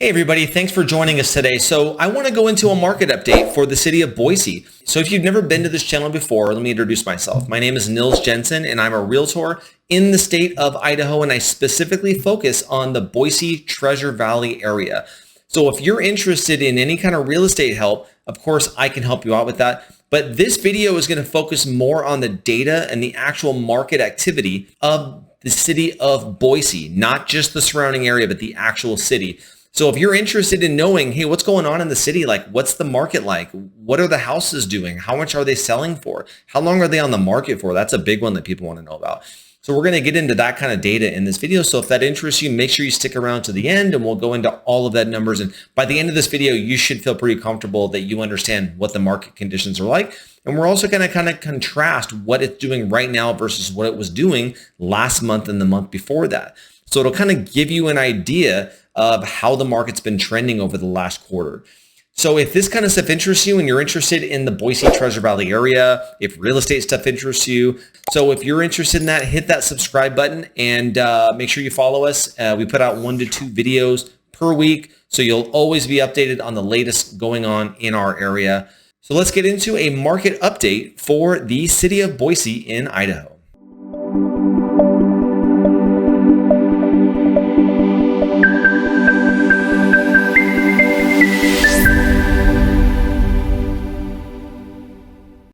Hey everybody, thanks for joining us today. So I want to go into a market update for the city of Boise. So if you've never been to this channel before, let me introduce myself. My name is Nils Jensen and I'm a realtor in the state of Idaho, and I specifically focus on the Boise Treasure Valley area. So if you're interested in any kind of real estate help, of course I can help you out with that. But this video is going to focus more on the data and the actual market activity of the city of Boise, not just the surrounding area, but the actual city. So if you're interested in knowing, hey, what's going on in the city? Like, what's the market like? What are the houses doing? How much are they selling for? How long are they on the market for? That's a big one that people want to know about. So we're going to get into that kind of data in this video. So if that interests you, make sure you stick around to the end and we'll go into all of that numbers. And by the end of this video, you should feel pretty comfortable that you understand what the market conditions are like. And we're also going to kind of contrast what it's doing right now versus what it was doing last month and the month before that. So it'll kind of give you an idea of how the market's been trending over the last quarter. So if this kind of stuff interests you and you're interested in the Boise Treasure Valley area, if real estate stuff interests you, so if you're interested in that, hit that subscribe button and make sure you follow us. We put out 1 to 2 videos per week, so you'll always be updated on the latest going on in our area. So let's get into a market update for the city of Boise in Idaho.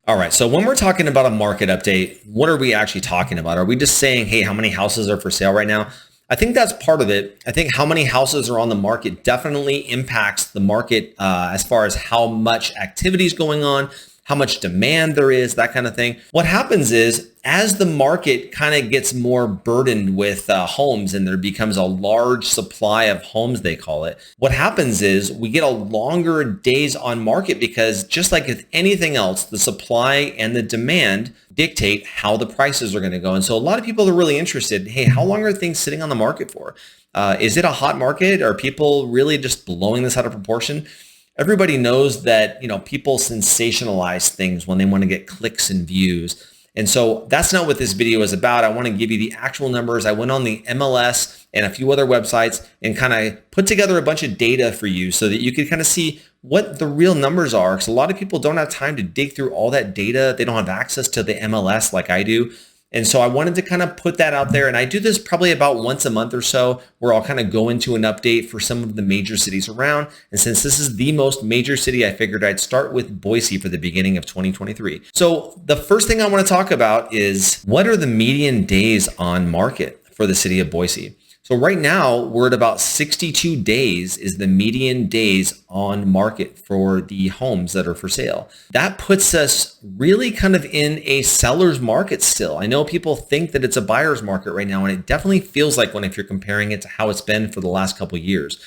All right, so when we're talking about a market update, what are we actually talking about? Are we just saying, hey, how many houses are for sale right now? I think that's part of it. I think how many houses are on the market definitely impacts the market as far as how much activity is going on, how much demand there is, that kind of thing. What happens is as the market kind of gets more burdened with homes and there becomes a large supply of homes, they call it, what happens is we get a longer days on market because just like with anything else, the supply and the demand dictate how the prices are going to go. And so a lot of people are really interested, hey, how long are things sitting on the market for? Is it a hot market? Are people really just blowing this out of proportion? Everybody knows that, people sensationalize things when they want to get clicks and views. And so that's not what this video is about. I want to give you the actual numbers. I went on the MLS and a few other websites and kind of put together a bunch of data for you so that you can kind of see what the real numbers are. Because a lot of people don't have time to dig through all that data. They don't have access to the MLS like I do. And so I wanted to kind of put that out there. And I do this probably about once a month or so, where I'll kind of go into an update for some of the major cities around. And since this is the most major city, I figured I'd start with Boise for the beginning of 2023. So the first thing I want to talk about is what are the median days on market for the city of Boise? So right now we're at about 62 days is the median days on market for the homes that are for sale. That puts us really kind of in a seller's market still. I know people think that it's a buyer's market right now, and it definitely feels like one if you're comparing it to how it's been for the last couple of years.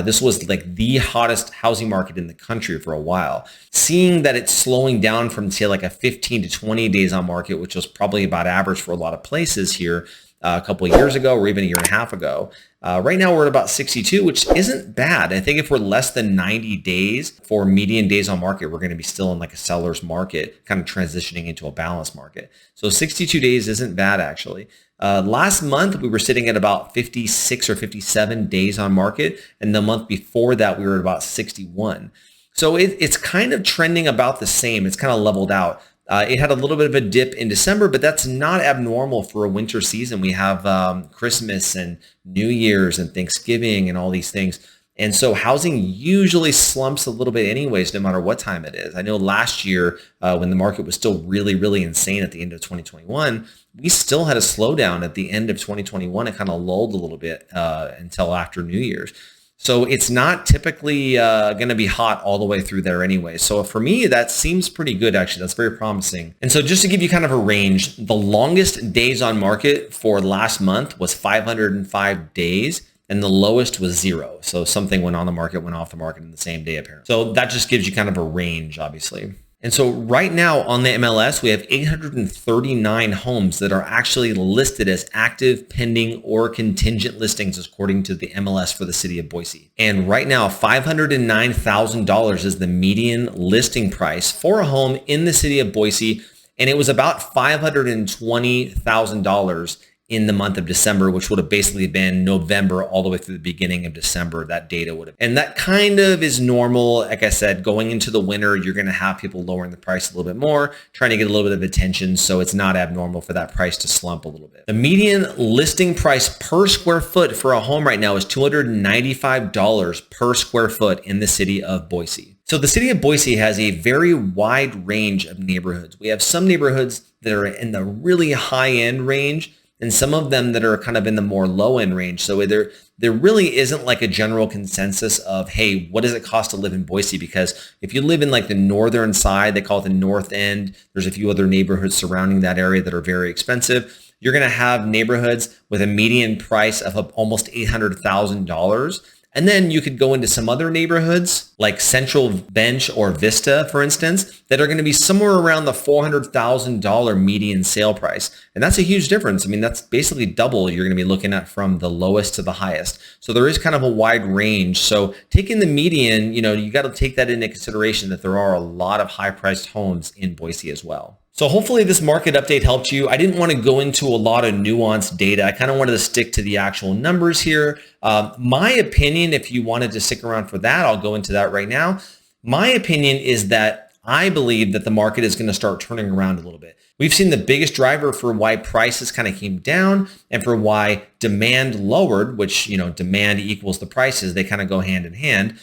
This was like the hottest housing market in the country for a while. Seeing that it's slowing down from say like a 15 to 20 days on market, which was probably about average for a lot of places here, a couple of years ago or even a year and a half ago. Right now we're at about 62, which isn't bad. I think if we're less than 90 days for median days on market, we're going to be still in like a seller's market, kind of transitioning into a balanced market. So 62 days isn't bad actually. Last month we were sitting at about 56 or 57 days on market, and the month before that we were at about 61. So it's kind of trending about the same. It's kind of leveled out. It had a little bit of a dip in December, but that's not abnormal for a winter season. We have Christmas and New Year's and Thanksgiving and all these things. And so housing usually slumps a little bit anyways, no matter what time it is. I know last year when the market was still really, really insane at the end of 2021, we still had a slowdown at the end of 2021. It kind of lulled a little bit until after New Year's. So it's not typically going to be hot all the way through there anyway. So for me, that seems pretty good, actually. That's very promising. And so just to give you kind of a range, the longest days on market for last month was 505 days, and the lowest was 0. So something went on the market, went off the market in the same day, apparently. So that just gives you kind of a range, obviously. And so right now on the MLS, we have 839 homes that are actually listed as active, pending, or contingent listings according to the MLS for the city of Boise. And right now, $509,000 is the median listing price for a home in the city of Boise. And it was about $520,000 in the month of December, which would have basically been November all the way through the beginning of December, that data would have. And that kind of is normal. Like I said, going into the winter, you're going to have people lowering the price a little bit more, trying to get a little bit of attention. So it's not abnormal for that price to slump a little bit. The median listing price per square foot for a home right now is $295 per square foot in the city of Boise. So the city of Boise has a very wide range of neighborhoods. We have some neighborhoods that are in the really high end range, and some of them that are kind of in the more low end range. So there really isn't like a general consensus of, hey, what does it cost to live in Boise? Because if you live in like the northern side, they call it the north end, there's a few other neighborhoods surrounding that area that are very expensive. You're going to have neighborhoods with a median price of almost $800,000. And then you could go into some other neighborhoods like Central Bench or Vista, for instance, that are going to be somewhere around the $400,000 median sale price. And that's a huge difference. I mean, that's basically double you're going to be looking at from the lowest to the highest. So there is kind of a wide range. So taking the median, you got to take that into consideration that there are a lot of high-priced homes in Boise as well. So hopefully this market update helped you. I didn't want to go into a lot of nuanced data. I kind of wanted to stick to the actual numbers here. My opinion, if you wanted to stick around for that, I'll go into that right now. My opinion is that I believe that the market is going to start turning around a little bit. We've seen the biggest driver for why prices kind of came down and for why demand lowered, which, demand equals the prices. They kind of go hand in hand.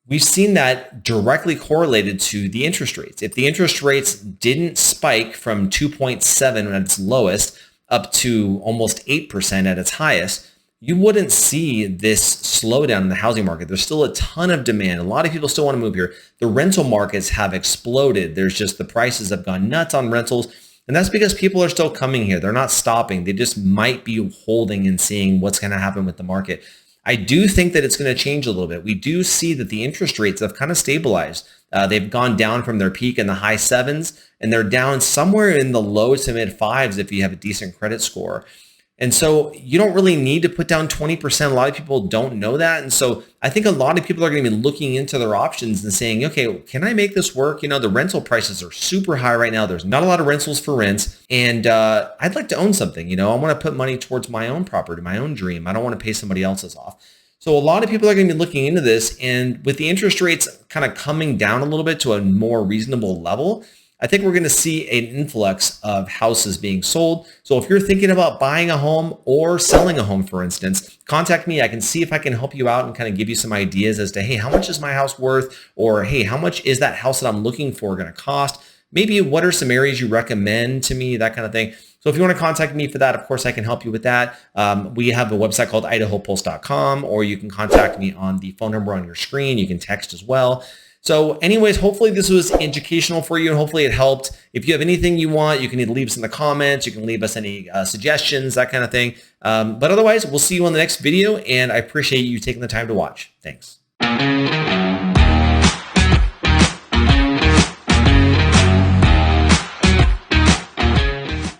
We've seen that directly correlated to the interest rates. If the interest rates didn't spike from 2.7 at its lowest up to almost 8% at its highest, you wouldn't see this slowdown in the housing market. There's still a ton of demand. A lot of people still want to move here. The rental markets have exploded. There's just the prices have gone nuts on rentals. And that's because people are still coming here. They're not stopping. They just might be holding and seeing what's going to happen with the market. I do think that it's going to change a little bit. We do see that the interest rates have kind of stabilized. They've gone down from their peak in the high 7s, and they're down somewhere in the low to mid 5s if you have a decent credit score. And so you don't really need to put down 20%. A lot of people don't know that. And so I think a lot of people are going to be looking into their options and saying, okay, can I make this work? The rental prices are super high right now. There's not a lot of rentals for rents. And I'd like to own something. I want to put money towards my own property, my own dream. I don't want to pay somebody else's off. So a lot of people are going to be looking into this. And with the interest rates kind of coming down a little bit to a more reasonable level, I think we're going to see an influx of houses being sold. So if you're thinking about buying a home or selling a home, for instance, contact me. I can see if I can help you out and kind of give you some ideas as to, hey, how much is my house worth? Or, hey, how much is that house that I'm looking for going to cost? Maybe what are some areas you recommend to me, that kind of thing. So if you want to contact me for that, of course, I can help you with that. We have a website called idahopulse.com, or you can contact me on the phone number on your screen. You can text as well. So anyways, hopefully this was educational for you and hopefully it helped. If you have anything you want, you can either leave us in the comments, you can leave us any suggestions, that kind of thing. But otherwise, we'll see you on the next video, and I appreciate you taking the time to watch. Thanks.